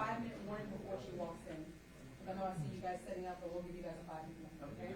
5-minute warning before she walks in. I know I see you guys setting up, but we'll give you guys a 5 minutes. Okay?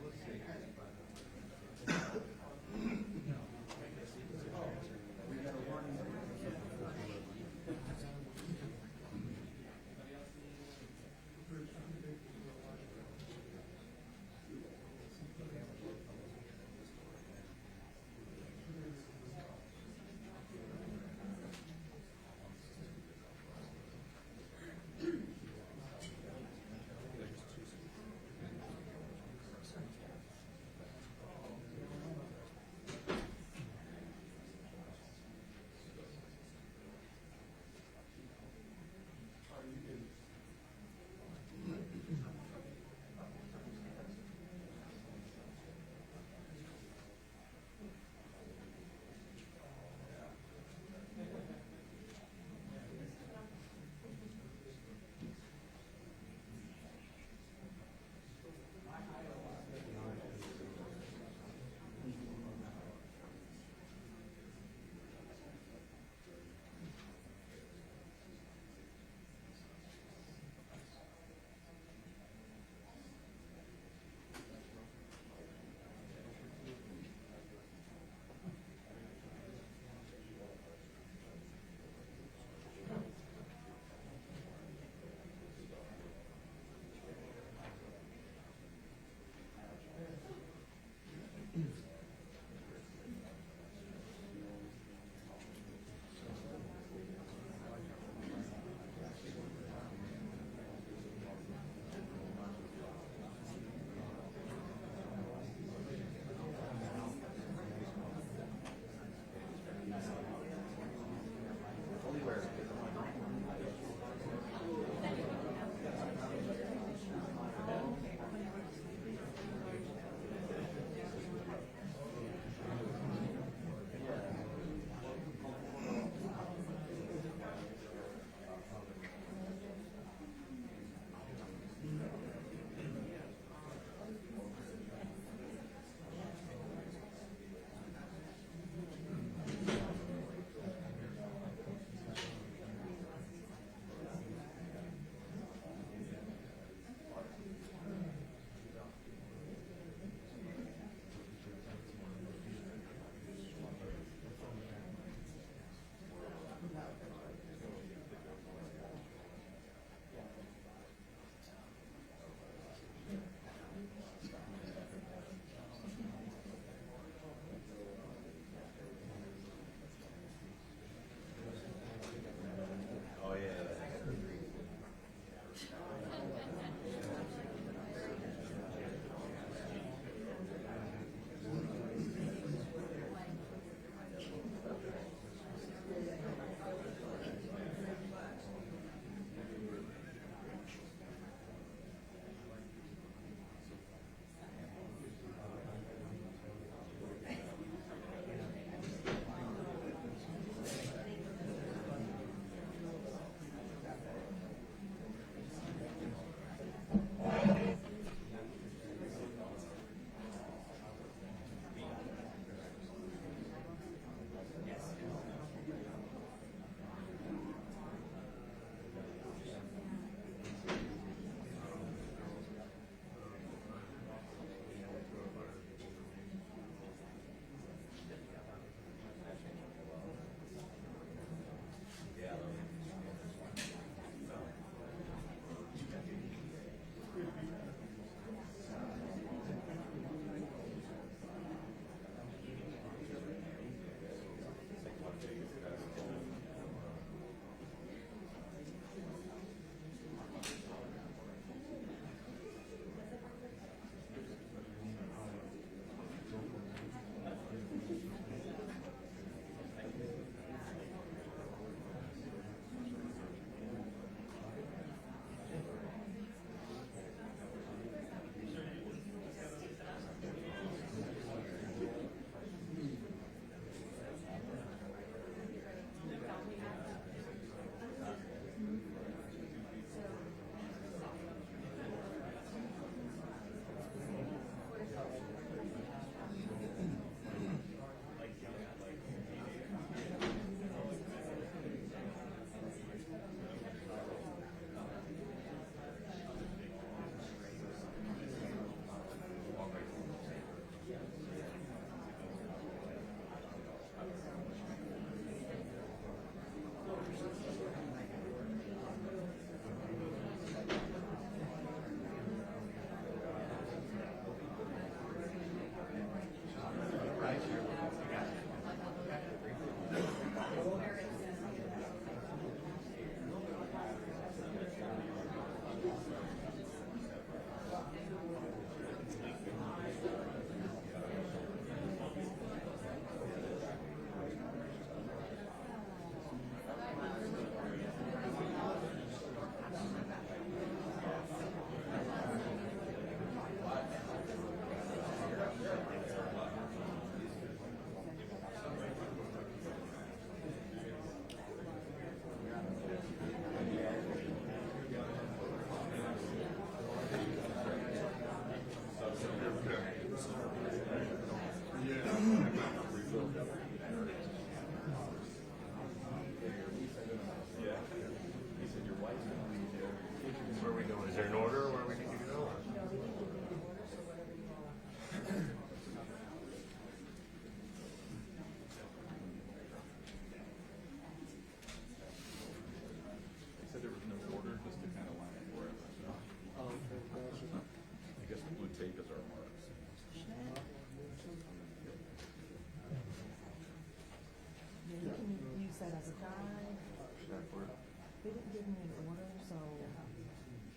They didn't give me an order, so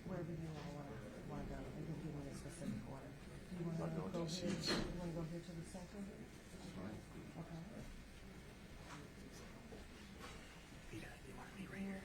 wherever you all want to go, they didn't give me a specific order. Do you want to go here? You want to go here to the center? Okay. Peter, you want to be right here?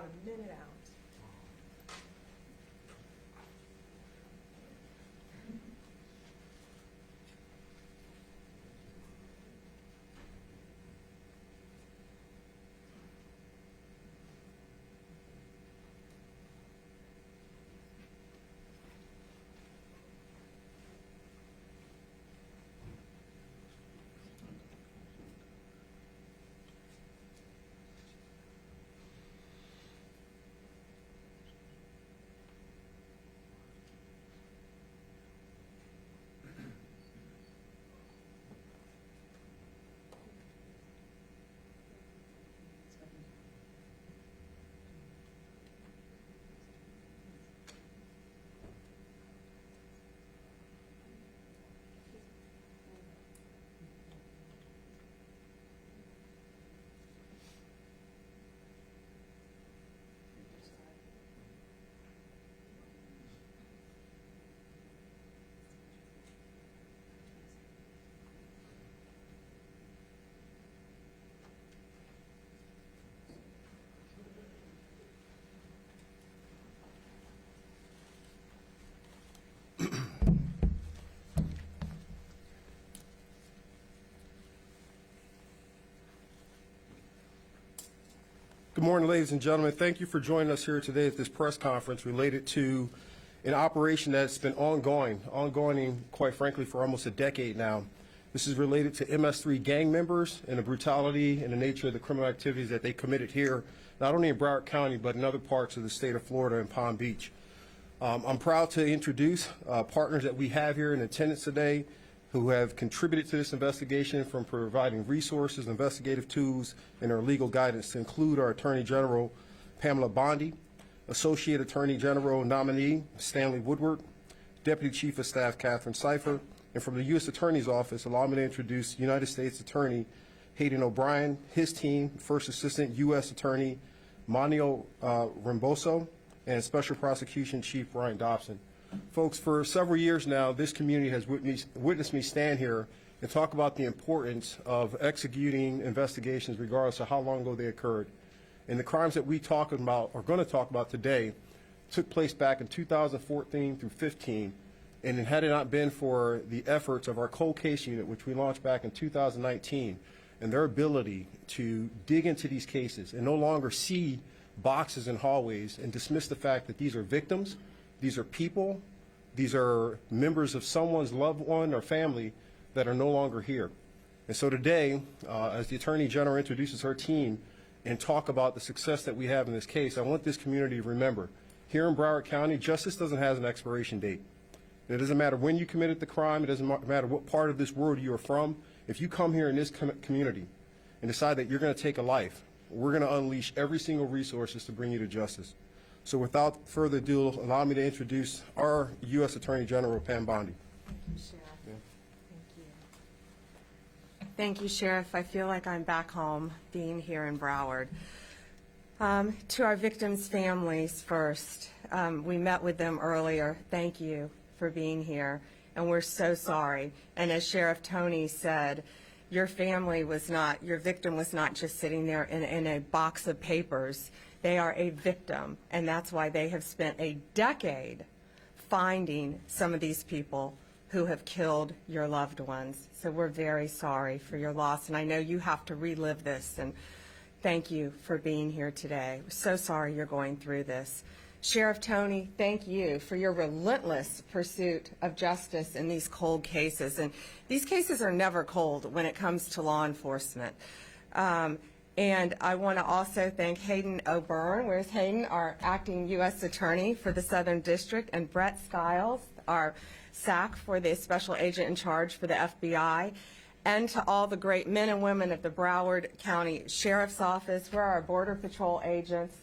about a minute out. Good morning, ladies and gentlemen. Thank you for joining us here today at this press conference related to an operation that's been ongoing, quite frankly, for almost a decade now. This is related to MS-13 gang members and the brutality and the nature of the criminal activities that they committed here, not only in Broward County, but in other parts of the state of Florida and Palm Beach. I'm proud to introduce partners that we have here in attendance today who have contributed to this investigation from providing resources, investigative tools, and our legal guidance to include our Attorney General Pam Bondi, Associate Attorney General nominee Stanley Woodward, Deputy Chief of Staff Catherine Cipher, and from the U.S. Attorney's Office, allow me to introduce United States Attorney Hayden O'Brien, his team, First Assistant U.S. Attorney Manuel Remboso, and Special Prosecution Chief Brian Dobson. Folks, for several years now, this community has witnessed me stand here and talk about the importance of executing investigations regardless of how long ago they occurred. And the crimes that we talk about, or going to talk about today, took place back in 2014 through 15. And had it not been for the efforts of our cold case unit, which we launched back in 2019, and their ability to dig into these cases and no longer see boxes in hallways and dismiss the fact that these are victims, these are people, these are members of someone's loved one or family that are no longer here. And so today, as the Attorney General introduces her team and talk about the success that we have in this case, I want this community to remember, here in Broward County, justice doesn't have an expiration date. It doesn't matter when you committed the crime. It doesn't matter what part of this world you are from. If you come here in this community and decide that you're going to take a life, we're going to unleash every single resources to bring you to justice. So without further ado, allow me to introduce our U.S. Attorney General, Pam Bondi. Thank you, Sheriff. Yeah. Thank you, Sheriff. I feel like I'm back home being here in Broward. To our victims' families first, we met with them earlier. Thank you for being here, and we're so sorry. And as Sheriff Tony said, your family was not, your victim was not just sitting there in a box of papers. They are a victim, and that's why they have spent a decade finding some of these people who have killed your loved ones. So we're very sorry for your loss, and I know you have to relive this, and thank you for being here today. We're so sorry you're going through this. Sheriff Tony, thank you for your relentless pursuit of justice in these cold cases. And these cases are never cold when it comes to law enforcement. And I want to also thank Hayden O'Byrne, where's Hayden, our acting U.S. Attorney for the Southern District, and Brett Skiles, our SAC for the Special Agent in Charge for the FBI, and to all the great men and women of the Broward County Sheriff's Office, where our Border Patrol agents,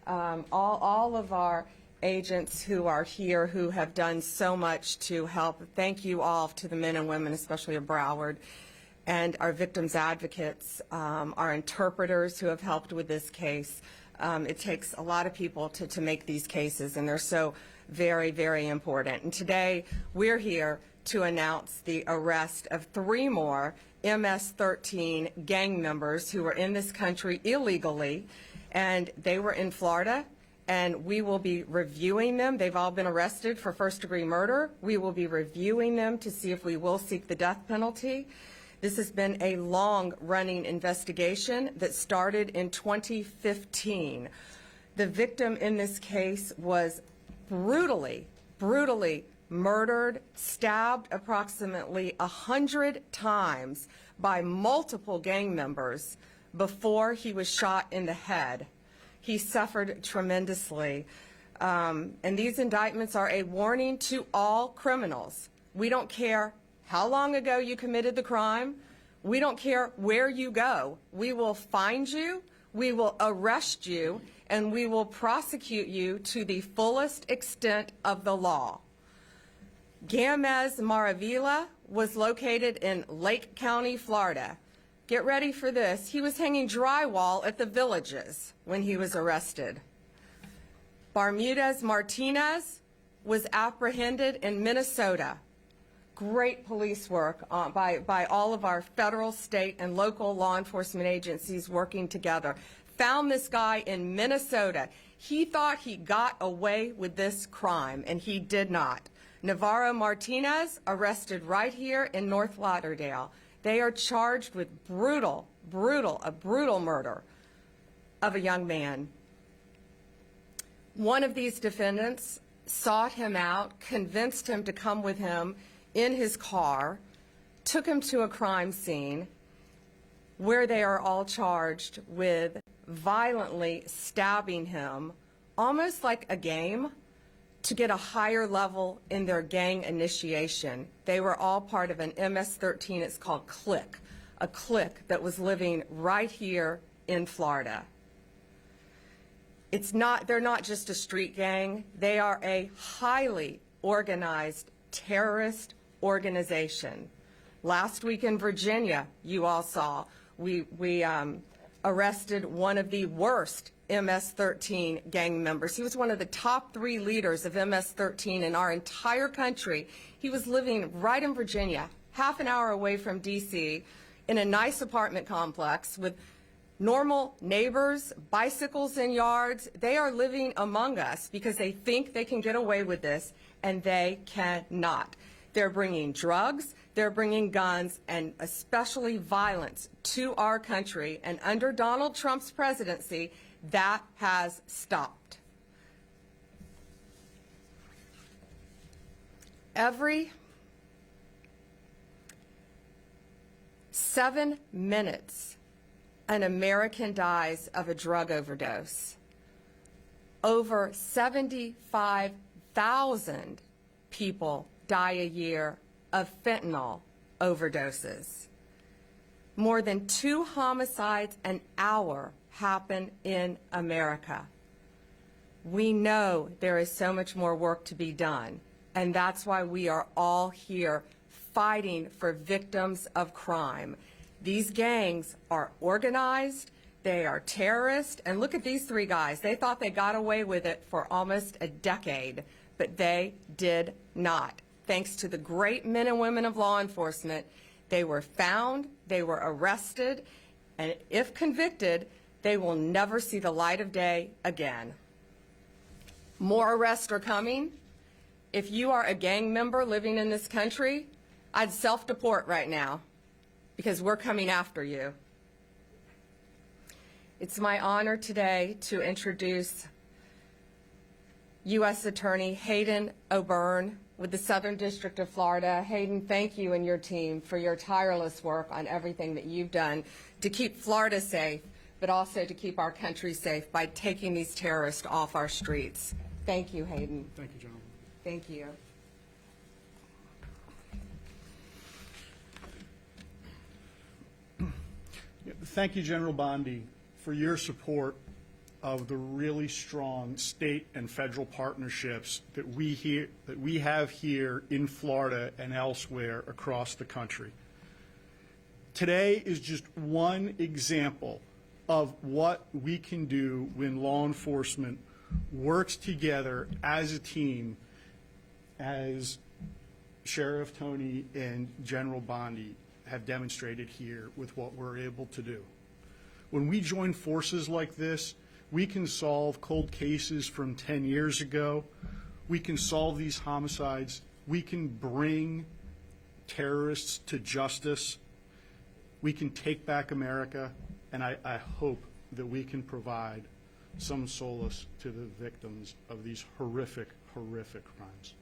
all of our agents who are here who have done so much to help. Thank you all to the men and women, especially of Broward, and our victims advocates, our interpreters who have helped with this case. It takes a lot of people to make these cases, and they're so very, very important. And today we're here to announce the arrest of 3 more MS-13 gang members who are in this country illegally and they were in Florida, and we will be reviewing them. They've all been arrested for first-degree murder. We will be reviewing them to see if we will seek the death penalty. This has been a long-running investigation that started in 2015. The victim in this case was brutally murdered, stabbed approximately 100 times by multiple gang members before he was shot in the head. He suffered tremendously. And these indictments are a warning to all criminals. We don't care how long ago you committed the crime. We don't care where you go. We will find you, we will arrest you, and we will prosecute you to the fullest extent of the law. Gamez Maravilla was located in Lake County, Florida. Get ready for this. He was hanging drywall at the Villages when he was arrested. Bermudez Martinez was apprehended in Minnesota. Great police work by all of our federal, state, and local law enforcement agencies working together. Found this guy in Minnesota. He thought he got away with this crime, and he did not. Navarro Martinez arrested right here in North Lauderdale. They are charged with a brutal murder of a young man. One of these defendants sought him out, convinced him to come with him in his car, took him to a crime scene where they are all charged with violently stabbing him, almost like a game, to get a higher level in their gang initiation. They were all part of an MS-13, it's called Click, a clique that was living right here in Florida. They're not just a street gang, they are a highly organized terrorist organization. Last week in Virginia, you all saw, we arrested one of the worst MS-13 gang members. He was one of the top 3 leaders of MS-13 in our entire country. He was living right in Virginia, half an hour away from D.C., in a nice apartment complex with normal neighbors, bicycles in yards. They are living among us because they think they can get away with this, and they cannot. They're bringing drugs, they're bringing guns, and especially violence to our country. And under Donald Trump's presidency, that has stopped. Every 7 minutes, an American dies of a drug overdose. Over 75,000 people die a year of fentanyl overdoses. More than 2 homicides an hour happen in America. We know there is so much more work to be done, and that's why we are all here fighting for victims of crime. These gangs are organized, they are terrorists, and look at these 3 guys. They thought they got away with it for almost a decade, but they did not. Thanks to the great men and women of law enforcement, they were found, they were arrested, and if convicted, they will never see the light of day again. More arrests are coming. If you are a gang member living in this country, I'd self-deport right now because we're coming after you. It's my honor today to introduce U.S. Attorney Hayden O'Byrne with the Southern District of Florida. Hayden, thank you and your team for your tireless work on everything that you've done to keep Florida safe, but also to keep our country safe by taking these terrorists off our streets. Thank you, Hayden. Thank you, General. Thank you. Thank you, General Bondi, for your support of the really strong state and federal partnerships that we have here in Florida and elsewhere across the country. Today is just one example of what we can do when law enforcement works together as a team, as Sheriff Tony and General Bondi have demonstrated here with what we're able to do. When we join forces like this, We can solve cold cases from 10 years ago. We can solve these homicides. We can bring terrorists to justice. We can take back America, and I hope that we can provide some solace to the victims of these horrific, horrific crimes.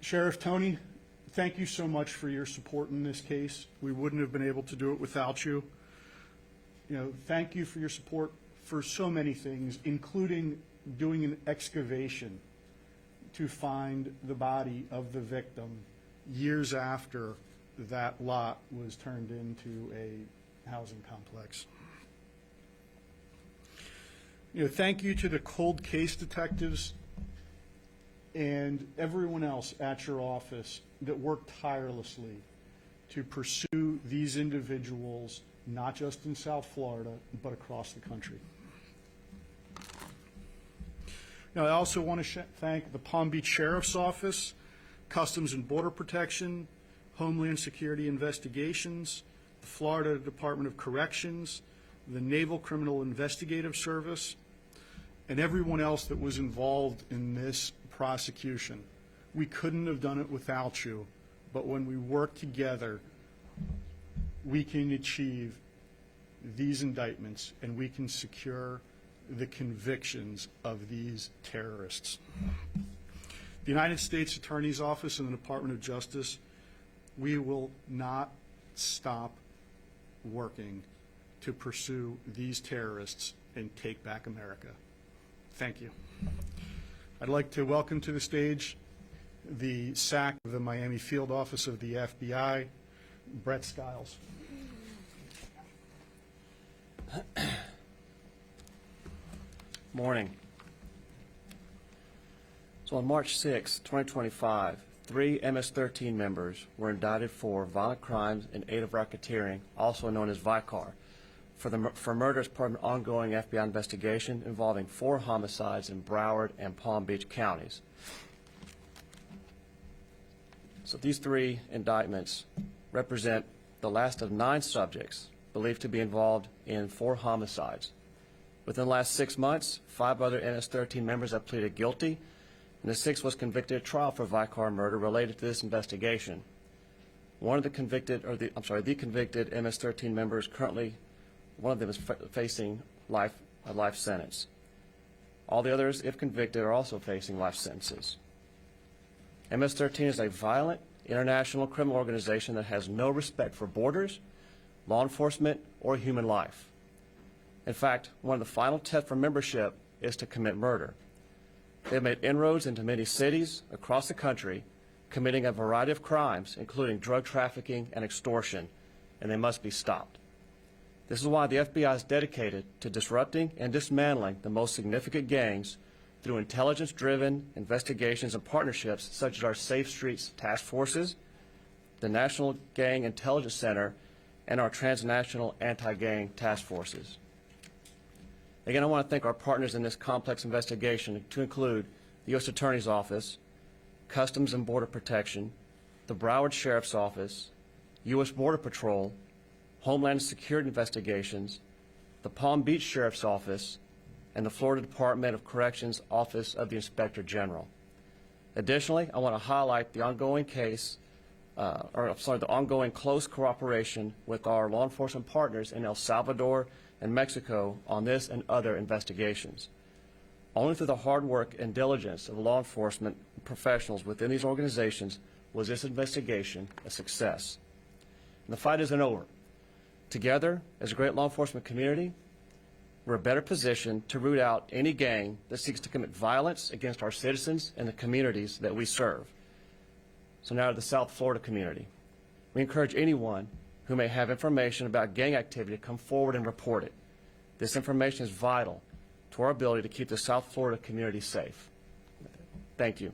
Sheriff Tony, thank you so much for your support in this case. We wouldn't have been able to do it without you. Thank you for your support for so many things, including doing an excavation to find the body of the victim years after that lot was turned into a housing complex. Thank you to the cold case detectives and everyone else at your office that worked tirelessly to pursue these individuals, not just in South Florida, but across the country. Now, I also want to thank the Palm Beach Sheriff's Office, Customs and Border Protection, Homeland Security Investigations, the Florida Department of Corrections, the Naval Criminal Investigative Service, and everyone else that was involved in this prosecution. We couldn't have done it without you, but when we work together, we can achieve these indictments and we can secure the convictions of these terrorists. The United States Attorney's Office and the Department of Justice, we will not stop working to pursue these terrorists and take back America. Thank you. I'd like to welcome to the stage the SAC of the Miami Field Office of the FBI, Brett Stiles. Morning. So on March 6, 2025, 3 MS-13 members were indicted for violent crimes in aid of racketeering, also known as VICAR, for murder as part of an ongoing FBI investigation involving 4 homicides in Broward and Palm Beach counties. So these 3 indictments represent the last of 9 subjects believed to be involved in 4 homicides. Within the last 6 months, 5 other MS-13 members have pleaded guilty, and the 6th was convicted at trial for VICAR murder related to this investigation. The convicted MS-13 members currently, one of them is facing a life sentence. All the others, if convicted, are also facing life sentences. MS-13 is a violent international criminal organization that has no respect for borders, law enforcement, or human life. In fact, one of the final tests for membership is to commit murder. They have made inroads into many cities across the country, committing a variety of crimes, including drug trafficking and extortion, and they must be stopped. This is why the FBI is dedicated to disrupting and dismantling the most significant gangs through intelligence-driven investigations and partnerships such as our Safe Streets Task Forces, the National Gang Intelligence Center, and our transnational anti-gang task forces. Again, I want to thank our partners in this complex investigation, to include the U.S. Attorney's Office, Customs and Border Protection, the Broward Sheriff's Office, U.S. Border Patrol, Homeland Security Investigations, the Palm Beach Sheriff's Office, and the Florida Department of Corrections Office of the Inspector General. Additionally, I want to highlight the ongoing the ongoing close cooperation with our law enforcement partners in El Salvador and Mexico on this and other investigations. Only through the hard work and diligence of law enforcement professionals within these organizations was this investigation a success. And the fight isn't over. Together, as a great law enforcement community, we're better positioned to root out any gang that seeks to commit violence against our citizens and the communities that we serve. So now to the South Florida community. We encourage anyone who may have information about gang activity to come forward and report it. This information is vital to our ability to keep the South Florida community safe. Thank you.